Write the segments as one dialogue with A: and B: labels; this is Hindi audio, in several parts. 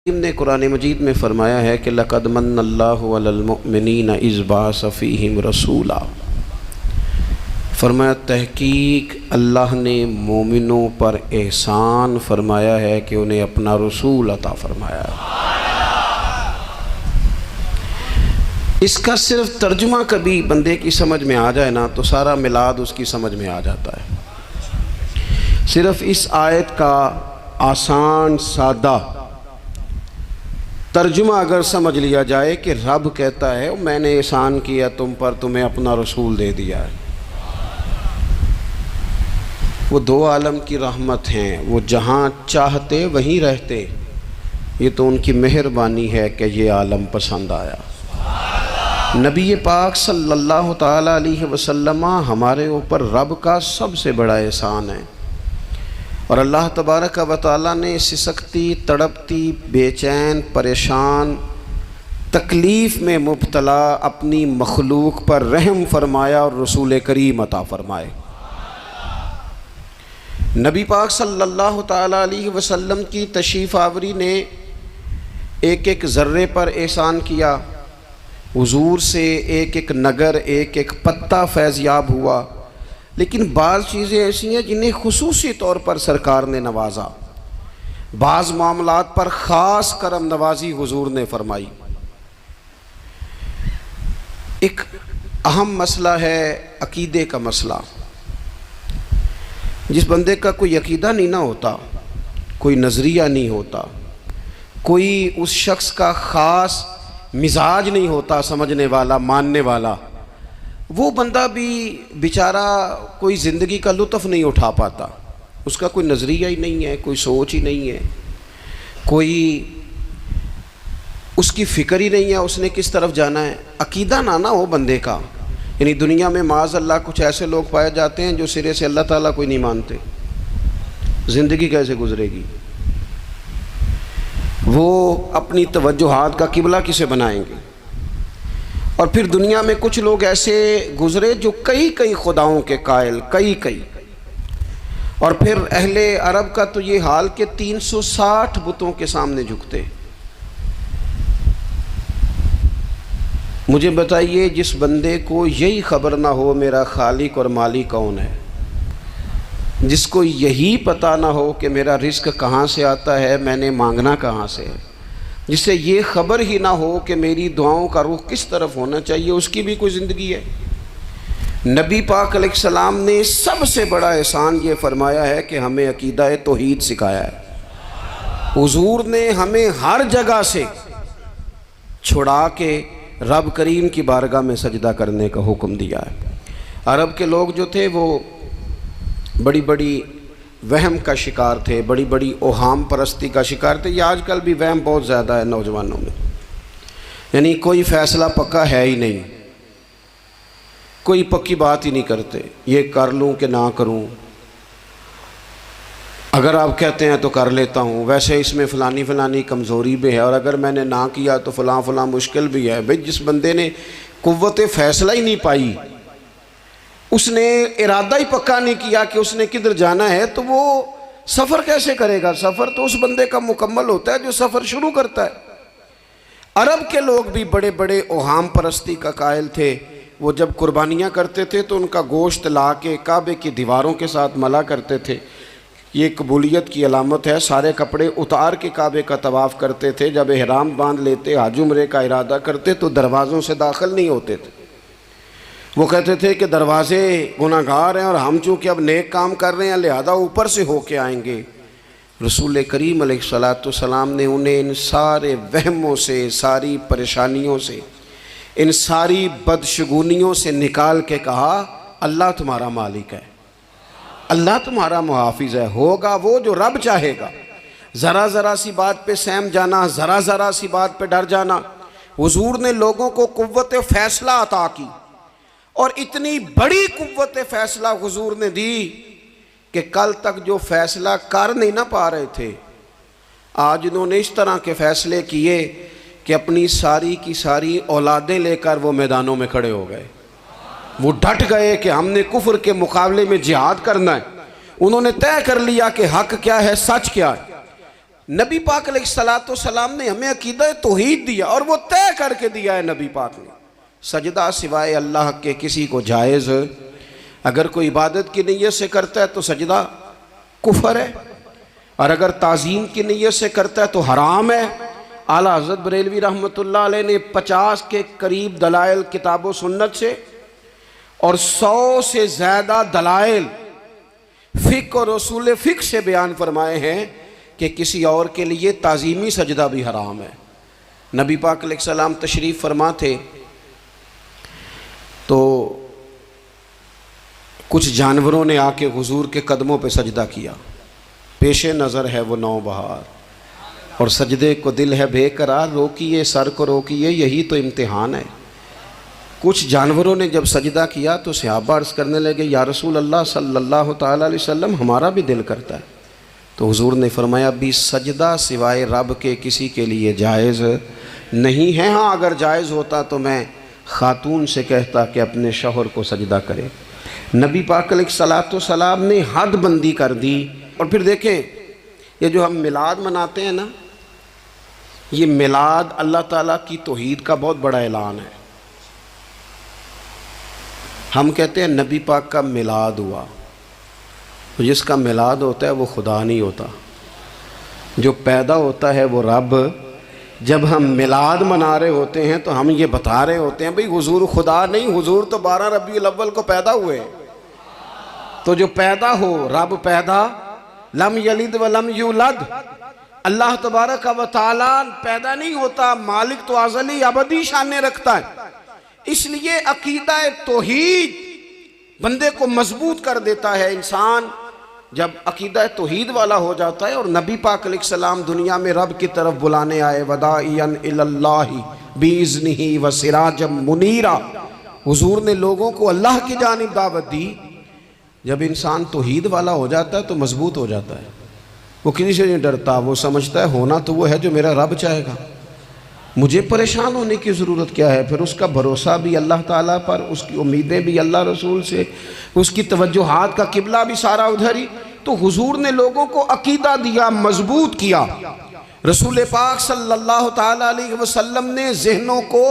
A: ने कुरान मजीद में फ़रमाया है कि लक़द मन्नल्लाहु अलल मुअमिनीना इज़ बअस फ़ीहिम रसूला। फरमाया तहकीक अल्लाह ने मोमिनों पर एहसान फरमाया है कि उन्हें अपना रसूल अता फरमाया। इसका सिर्फ तर्जुमा कभी बंदे की समझ में आ जाए ना तो सारा मिलाद उसकी समझ में आ जाता है। सिर्फ इस आयत का आसान सादा तर्जुमा अगर समझ लिया जाए कि रब कहता है मैंने एहसान किया तुम पर, तुम्हें अपना रसूल दे दिया है। वो दो आलम की रहमत हैं, वो जहाँ चाहते वहीं रहते। ये तो उनकी मेहरबानी है कि ये आलम पसंद आया। नबी पाक सल्लल्लाहु ताला अलैहि वसल्लम हमारे ऊपर रब का सबसे बड़ा एहसान है। और अल्लाह तबारक व तआला ने सिसकती, तड़पती, बेचैन, परेशान, तकलीफ़ में मुब्तला अपनी मखलूक पर रहम फरमाया और रसूल करीम अता फरमाए। नबी पाक सल्लल्लाहु ताला अलैहि वसल्लम की तशरीफ़ आवरी ने एक एक ज़र्रे पर एहसान किया। हुजूर से एक एक नगर, एक एक पत्ता फैज़याब हुआ। लेकिन बाज़ चीज़ें ऐसी हैं जिन्हें खुसूसी तौर पर सरकार ने नवाजा। बाज़ मामलात पर ख़ास करम नवाजी हुजूर ने फरमाई। एक अहम मसला है अकीदे का मसला। जिस बंदे का कोई अकीदा नहीं ना होता, कोई नज़रिया नहीं होता, कोई उस शख्स का ख़ास मिजाज नहीं होता, समझने वाला, मानने वाला, वो बंदा भी बेचारा कोई ज़िंदगी का लुत्फ़ नहीं उठा पाता। उसका कोई नज़रिया ही नहीं है, कोई सोच ही नहीं है, कोई उसकी फ़िक्र ही नहीं है उसने किस तरफ जाना है। अकीदा ना हो बंदे का। यानी दुनिया में माज़ अल्लाह कुछ ऐसे लोग पाए जाते हैं जो सिरे से अल्लाह ताला कोई नहीं मानते। ज़िंदगी कैसे गुजरेगी? वो अपनी तवज्जुहात का किबला किसे बनाएंगे? और फिर दुनिया में कुछ लोग ऐसे गुज़रे जो कई कई खुदाओं के कायल, कई। और फिर अहले अरब का तो ये हाल कि 360 बुतों के सामने झुकते। मुझे बताइए, जिस बंदे को यही ख़बर ना हो मेरा खालिक और मालिक कौन है, जिसको यही पता ना हो कि मेरा रिज़्क़ कहाँ से आता है, मैंने मांगना कहाँ से है, जिससे ये ख़बर ही ना हो कि मेरी दुआओं का रुख किस तरफ होना चाहिए, उसकी भी कोई ज़िंदगी है? नबी पाक अलैहिस्सलाम ने सबसे बड़ा एहसान ये फरमाया है कि हमें अकीदा तौहीद सिखाया है। हुजूर ने हमें हर जगह से छुड़ा के रब करीम की बारगाह में सजदा करने का हुक्म दिया है। अरब के लोग जो थे वो बड़ी बड़ी वहम का शिकार थे, बड़ी बड़ी ओहाम परस्ती का शिकार थे। ये आजकल भी वहम बहुत ज़्यादा है नौजवानों में। यानी कोई फ़ैसला पक्का है ही नहीं, कोई पक्की बात ही नहीं करते। ये कर लूँ कि ना करूँ, अगर आप कहते हैं तो कर लेता हूँ, वैसे इसमें फ़लानी फ़लानी कमज़ोरी भी है, और अगर मैंने ना किया तो फ़लाँ मुश्किल भी है। भाई जिस बंदे ने कुव्वत फ़ैसला ही नहीं पाई, उसने इरादा ही पक्का नहीं किया कि उसने किधर जाना है, तो वो सफ़र कैसे करेगा? सफ़र तो उस बंदे का मुकम्मल होता है जो सफ़र शुरू करता है। अरब के लोग भी बड़े बड़े ओहाम परस्ती का कायल थे। वो जब कुर्बानियाँ करते थे तो उनका गोश्त ला के काबे की दीवारों के साथ मला करते थे। ये कबूलियत की अलामत है। सारे कपड़े उतार के काबे का तवाफ़ करते थे। जब एहराम बांध लेते, हज उम्रे का इरादा करते, तो दरवाज़ों से दाखिल नहीं होते थे। वो कहते थे कि दरवाज़े गुनाहगार हैं और हम चूँकि अब नेक काम कर रहे हैं लिहाजा ऊपर से होके आएंगे। रसूल करीम अलैहिस्सलाम ने उन्हें इन सारे वहमों से, सारी परेशानियों से, इन सारी बदशगुनियों से निकाल के कहा अल्लाह तुम्हारा मालिक है, अल्लाह तुम्हारा मुहाफिज़ है। होगा वो जो रब चाहेगा। ज़रा ज़रा सी बात पे सहम जाना, ज़रा ज़रा सी बात पे डर जाना। हुजूर ने लोगों को कुव्वत फ़ैसला अता की, और इतनी बड़ी कुव्वत फ़ैसला हुजूर ने दी कि कल तक जो फ़ैसला कर नहीं ना पा रहे थे, आज उन्होंने इस तरह के फ़ैसले किए कि अपनी सारी की सारी औलादें लेकर वो मैदानों में खड़े हो गए। वो डट गए कि हमने कुफ्र के मुकाबले में जिहाद करना है। उन्होंने तय कर लिया कि हक क्या है, सच क्या है। नबी पाक अलैहिस्सलाम ने हमें अकीदा तौहीद दिया और वो तय करके दिया है नबी पाक ने, सजदा सिवाय अल्लाह के किसी को जायज़, अगर कोई इबादत की नीयत से करता है तो सजदा कुफर है, और अगर ताज़ीम की नीयत से करता है तो हराम है। आला हज़रत बरेलवी रहमतुल्लाह अलैह ने 50 के करीब दलाइल किताब व सुन्नत से और 100 से ज़्यादा दलाइल फ़िक़्ह और उसूल फ़िक़्ह से बयान फरमाए हैं कि किसी और के लिए ताज़ीमी सजदा भी हराम है। नबी पाक अलैहिस्सलाम तशरीफ़ फरमा थे तो कुछ जानवरों ने आके हुजूर के कदमों पे सजदा किया, पेशे नज़र है वो नौबहार और सजदे को दिल है बेकरार, रोकिए सर को रोकिए यही तो इम्तिहान है। कुछ जानवरों ने जब सजदा किया तो सहाबा अर्ज़ करने लगे, या रसूल अल्लाह सल्लल्लाहु ताला अलैहि वसल्लम हमारा भी दिल करता है। तो हुजूर ने फरमाया, भी सजदा सिवाय रब के किसी के लिए जायज़ नहीं है। हाँ, अगर जायज़ होता तो मैं ख़ातून से कहता कि अपने शौहर को सजदा करे। नबी पाक अलैहिस्सलाम ने हद बंदी कर दी। और फिर देखें, ये जो हम मिलाद मनाते हैं ना, ये मिलाद अल्लाह ताला की तौहीद का बहुत बड़ा ऐलान है। हम कहते हैं नबी पाक का मिलाद हुआ, तो जिसका मिलाद होता है वो खुदा नहीं होता, जो पैदा होता है वो रब। जब हम मिलाद मना रहे होते हैं तो हम ये बता रहे होते हैं भाई हुजूर खुदा नहीं, हुजूर तो 12 रबीउल अव्वल को पैदा हुए। तो जो पैदा हो, रब पैदा, लम यलिद व लम यूलद, अल्लाह तबारक व तआला पैदा नहीं होता, मालिक तो अज़ली अबदी शान रखता है। इसलिए अकीदा तौहीद बंदे को मजबूत कर देता है। इंसान जब अकीदा तौहीद वाला हो जाता है, और नबी पाक अलैहिस्सलाम दुनिया में रब की तरफ बुलाने आए, वदाइयन इलल्लाहि बिइज़्निही व सिराजम मुनीरा, हुजूर ने लोगों को अल्लाह की जानिब दावत दी। जब इंसान तौहीद वाला हो जाता है तो मजबूत हो जाता है, वो किसी से नहीं डरता, वो समझता है होना तो वो है जो मेरा रब चाहेगा, मुझे परेशान होने की ज़रूरत क्या है। फिर उसका भरोसा भी अल्लाह ताला पर, उसकी उम्मीदें भी अल्लाह रसूल से, उसकी तवज्जुहात का किबला भी सारा उधर ही। तो हुजूर ने लोगों को अकीदा दिया, मजबूत किया। रसूल पाक सल्लल्लाहु ताला अलैहि वसल्लम ने ज़हनों को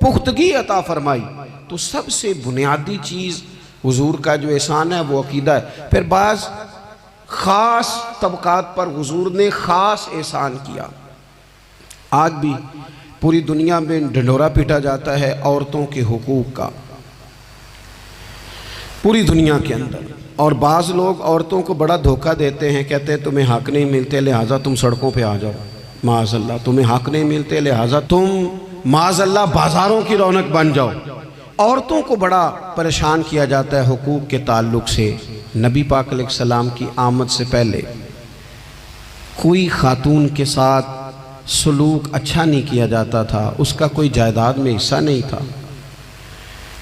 A: पुख्तगी अता फरमाई। तो सबसे बुनियादी चीज़ हुजूर का जो एहसान है वो अकीदा है। फिर बाज़ ख़ास तबक़ात पर हुजूर ने ख़ास एहसान किया। आज भी पूरी दुनिया में ढिंढोरा पीटा जाता है औरतों के हुकूक का, पूरी दुनिया के अंदर। और बाज़ लोग औरतों को बड़ा धोखा देते हैं, कहते हैं तुम्हें हक नहीं मिलते लिहाजा तुम सड़कों पे आ जाओ, माज़अल्लाह, तुम्हें हक नहीं मिलते लिहाजा तुम माज़अल्लाह बाज़ारों की रौनक बन जाओ। औरतों को बड़ा परेशान किया जाता है हुकूक के ताल्लुक़ से। नबी पाक अलैहिस्सलाम की आमद से पहले कोई खातून के साथ सलूक अच्छा नहीं किया जाता था, उसका कोई जायदाद में हिस्सा नहीं था।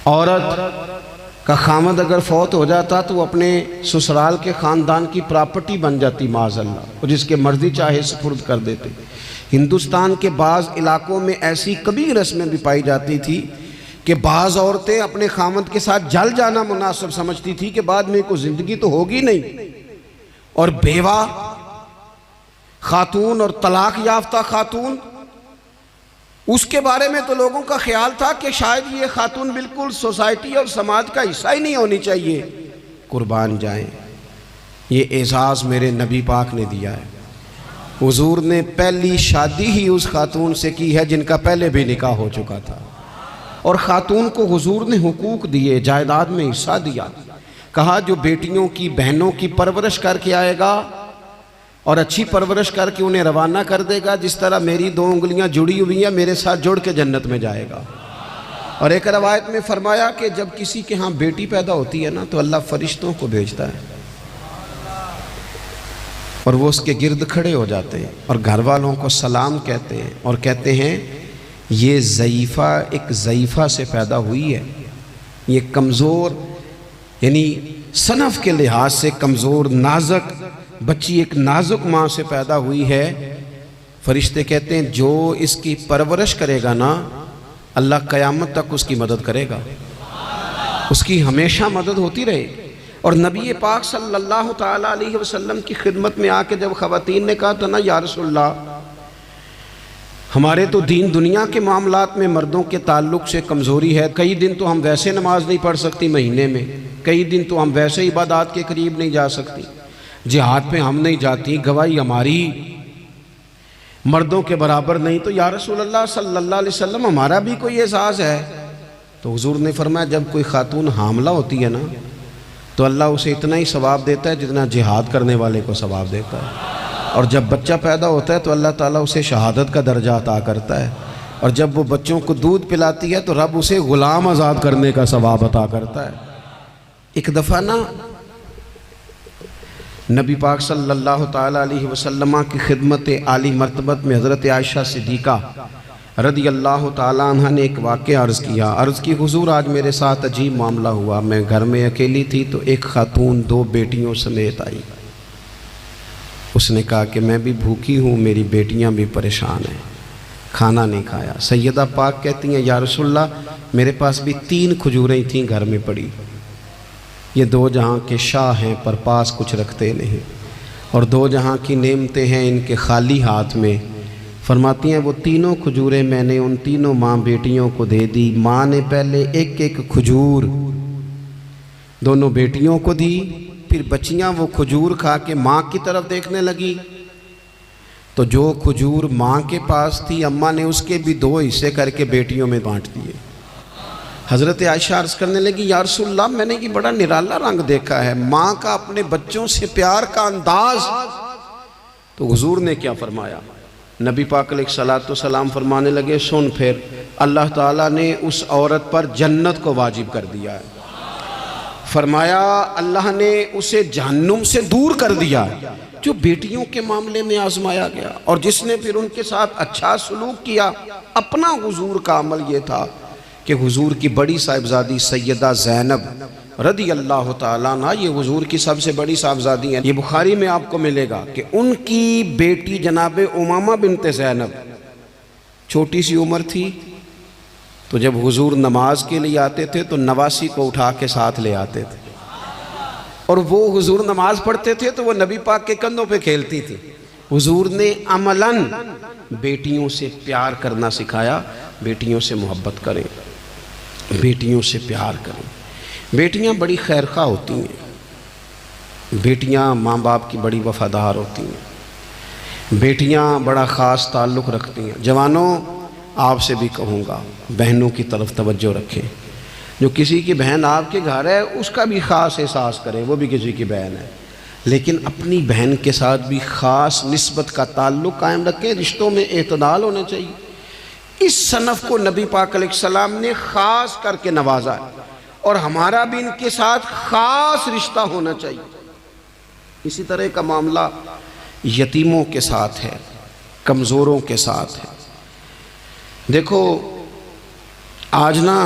A: औरत का खामद अगर फौत हो जाता तो वो अपने ससुराल के ख़ानदान की प्रॉपर्टी बन जाती माज़अल्लाह, और जिसके मर्ज़ी चाहे सुपुर्द कर देते। हिंदुस्तान के बाज़ इलाकों में ऐसी कभी रस्में भी पाई जाती थी कि बाज़ औरतें अपने खामद के साथ जल जाना मुनासिब समझती थी कि बाद में कोई ज़िंदगी तो होगी नहीं। और बेवा खातून और तलाक याफ्ता खातून, उसके बारे में तो लोगों का ख्याल था कि शायद ये खातून बिल्कुल सोसाइटी और समाज का हिस्सा ही नहीं होनी चाहिए। कुर्बान जाएं, ये एजाज़ मेरे नबी पाक ने दिया है। हुजूर ने पहली शादी ही उस खातून से की है जिनका पहले भी निकाह हो चुका था, और ख़ातून को हुजूर ने हुकूक दिए, जायदाद में हिस्सा दिया। कहा जो बेटियों की बहनों की परवरिश करके आएगा और अच्छी परवरिश करके उन्हें रवाना कर देगा, जिस तरह मेरी 2 उंगलियां जुड़ी हुई हैं मेरे साथ जुड़ के जन्नत में जाएगा। और एक रवायत में फरमाया कि जब किसी के यहाँ बेटी पैदा होती है ना तो अल्लाह फरिश्तों को भेजता है और वो उसके गिर्द खड़े हो जाते हैं और घर वालों को सलाम कहते हैं और कहते हैं ये ज़ईफ़ा एक ज़ईफ़ा से पैदा हुई है, ये कमज़ोर यानी सनफ़ के लिहाज से कमज़ोर नाजुक बच्ची एक नाजुक माँ से पैदा हुई है। फरिश्ते कहते हैं जो इसकी परवरिश करेगा ना अल्लाह क़यामत तक उसकी मदद करेगा, उसकी हमेशा मदद होती रहे। और नबी पाक सल्लल्लाहु ताला अलैहि वसल्लम की खिदमत में आके जब ख़वातीन ने कहा था ना, या रसूलल्लाह हमारे तो दीन दुनिया के मामलात में मर्दों के ताल्लुक़ से कमज़ोरी है, कई दिन तो हम वैसे नमाज नहीं पढ़ सकती महीने में, कई दिन तो हम वैसे इबादत के करीब नहीं जा सकती, जिहाद पे हम नहीं जाती, गवाही हमारी मर्दों के बराबर नहीं, तो या रसूलल्लाह सल्लल्लाहु अलैहि वसल्लम हमारा भी कोई एहसास है? तो हुजूर ने फरमाया जब कोई खातून हामला होती है ना, तो अल्लाह उसे इतना ही सवाब देता है जितना जिहाद करने वाले को सवाब देता है, और जब बच्चा पैदा होता है तो अल्लाह ताला उसे शहादत का दर्जा अता करता है, और जब वो बच्चों को दूध पिलाती है तो रब उसे ग़ुलाम आज़ाद करने का सवाब अता करता है। एक दफ़ा ना नबी पाक सल्लल्लाहु ताला अलैहि वसल्लम की खिदमत आली मर्तबत में हज़रत आयशा सिद्दीक़ा रदी अल्लाह ताला अन्हा ने एक वाक़या अर्ज़ किया। अर्ज़ की हुज़ूर आज मेरे साथ अजीब मामला हुआ, मैं घर में अकेली थी तो एक खातून 2 बेटियों समेत आई। उसने कहा कि मैं भी भूखी हूँ, मेरी बेटियाँ भी परेशान हैं, खाना नहीं खाया। सैयदा पाक कहती हैं या रसूलल्लाह मेरे पास भी 3 खजूरें थीं घर में पड़ी, ये 2 जहाँ के शाह हैं पर पास कुछ रखते नहीं, और 2 जहाँ की नेमतें हैं इनके खाली हाथ में। फरमाती हैं वो 3 खजूरें मैंने उन 3 माँ बेटियों को दे दी। माँ ने पहले एक खजूर दोनों बेटियों को दी, फिर बच्चियाँ वो खजूर खा के माँ की तरफ देखने लगी, तो जो खजूर माँ के पास थी अम्मा ने उसके भी 2 हिस्से करके बेटियों में बांट दिए। हज़रत आयशा अर्ज़ करने लगी या रसूलल्लाह मैंने ये बड़ा निराला रंग देखा है, माँ का अपने बच्चों से प्यार का अंदाज़। तो हुजूर ने क्या फरमाया? नबी पाक अलैहिस्सलाम फरमाने लगे सुन, फिर अल्लाह ताला ने उस औरत पर जन्नत को वाजिब कर दिया है। फरमाया अल्लाह ने उसे जहन्नुम से दूर कर दिया जो बेटियों के मामले में आजमाया गया, और जिसने फिर उनके साथ अच्छा सलूक किया। अपना हुजूर का अमल ये था कि हुजूर की बड़ी साहिबजादी सैयदा ज़ैनब रदी अल्लाह ताला अन्हा, ये हुजूर की सबसे बड़ी साहिबजादी हैं। ये बुखारी में आपको मिलेगा कि उनकी बेटी जनाबे उमामा बिनते ज़ैनब छोटी सी उम्र थी, तो जब हुजूर नमाज के लिए आते थे तो नवासी को उठा के साथ ले आते थे, और वो हुजूर नमाज पढ़ते थे तो वो नबी पाक के कंधों पे खेलती थी। हुजूर ने अमलन बेटियों से प्यार करना सिखाया, बेटियों से मोहब्बत करें, बेटियों से प्यार करें। बेटियां बड़ी खैरखा होती हैं, बेटियां माँ बाप की बड़ी वफ़ादार होती हैं, बेटियां बड़ा ख़ास ताल्लुक़ रखती हैं। जवानों आपसे भी कहूँगा बहनों की तरफ तवज्जो रखें। जो किसी की बहन आपके घर है उसका भी ख़ास एहसास करें, वो भी किसी की बहन है, लेकिन अपनी बहन के साथ भी ख़ास निस्बत का ताल्लुक़ कायम रखें। रिश्तों में एतदाल होना चाहिए। इस सनफ़ को नबी पाक अलैहिस्सलाम ने ख़ास करके नवाजा है, और हमारा भी इनके साथ ख़ास रिश्ता होना चाहिए। इसी तरह का मामला यतीमों के साथ है, कमज़ोरों के साथ है। देखो आज ना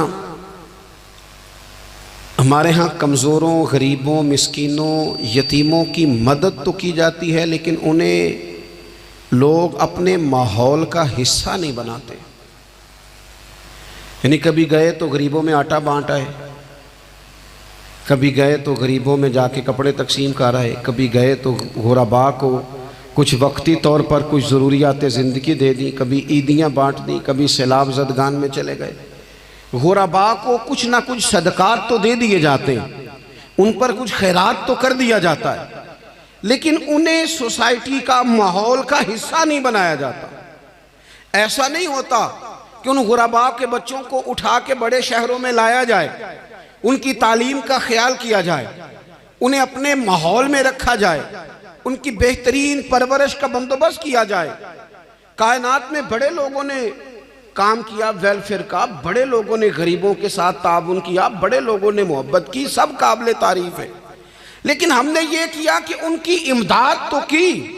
A: हमारे यहाँ कमज़ोरों, गरीबों, मिस्कीनों, यतीमों की मदद तो की जाती है, लेकिन उन्हें लोग अपने माहौल का हिस्सा नहीं बनाते। यानी कभी गए तो गरीबों में आटा बांट आए, कभी गए तो गरीबों में जाके कपड़े तकसीम कर आए, कभी गए तो गुरबा को कुछ वक्ती तौर पर कुछ ज़रूरियात ज़िंदगी दे दी, कभी ईदियाँ बांट दी, कभी सैलाब ज़दगान में चले गए। गुरबा को कुछ ना कुछ सदक़ात तो दे दिए जाते हैं, उन पर कुछ खैरात तो कर दिया जाता है, लेकिन उन्हें सोसाइटी का, माहौल का हिस्सा नहीं बनाया जाता। ऐसा नहीं होता कि उन गुरबा के बच्चों को उठा के बड़े शहरों में लाया जाए, उनकी तालीम का ख्याल किया जाए, उन्हें अपने माहौल में रखा जाए, उनकी बेहतरीन परवरिश का बंदोबस्त किया जाए। कायनात में बड़े लोगों ने काम किया वेलफेयर का, बड़े लोगों ने गरीबों के साथ ताबुन किया, बड़े लोगों ने मोहब्बत की, सब काबिल तारीफ है। लेकिन हमने ये किया कि उनकी इमदाद तो की,